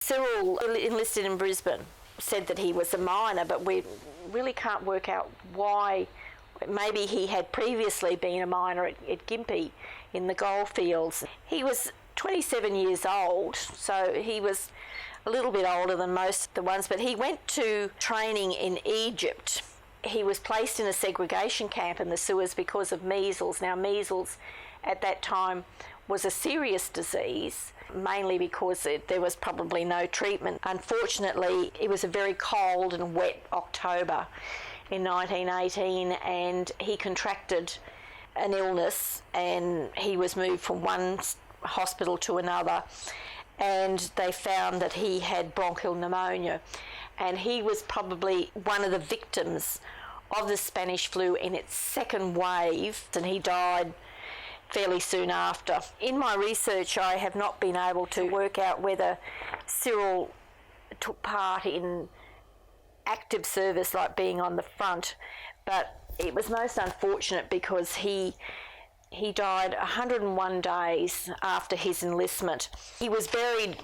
Cyril enlisted in Brisbane, said that he was a miner, but we really can't work out why. Maybe he had previously been a miner at Gympie in the goldfields. He was 27 years old, so he was a little bit older than most of the ones, but he went to training in Egypt. He was placed in a segregation camp in the sewers because of measles. Now, measles at that time was a serious disease, mainly because there was probably no treatment. Unfortunately, it was a very cold and wet October in 1918, and he contracted an illness, and he was moved from one hospital to another, and they found that he had bronchial pneumonia, and he was probably one of the victims of the Spanish flu in its second wave, and he died fairly soon after. In my research, I have not been able to work out whether Cyril took part in active service, like being on the front, but it was most unfortunate because he died 101 days after his enlistment. He was buried,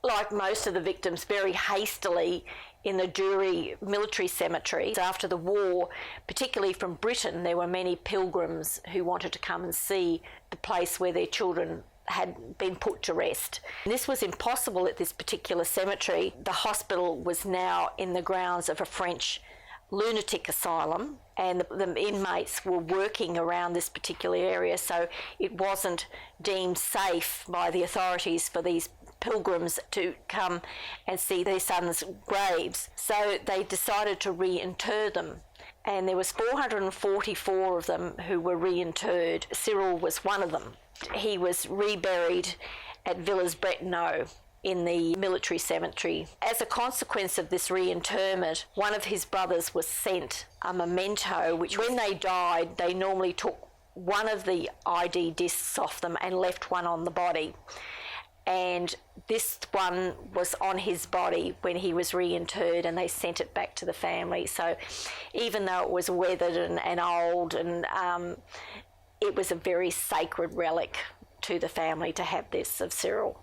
like most of the victims, very hastily in the Durie military cemetery. After the war, particularly from Britain, there were many pilgrims who wanted to come and see the place where their children had been put to rest. This was impossible at this particular cemetery. The hospital was now in the grounds of a French lunatic asylum, and the inmates were working around this particular area, so it wasn't deemed safe by the authorities for these pilgrims to come and see their sons' graves. So they decided to reinter them, and there was 444 of them who were reinterred. Cyril was one of them. He was reburied at Villers-Bretonneux in the military cemetery. As a consequence of this reinterment, one of his brothers was sent a memento, which when they died, they normally took one of the ID discs off them and left one on the body. And this one was on his body when he was reinterred, and they sent it back to the family. So even though it was weathered and old, and it was a very sacred relic to the family to have this of Cyril.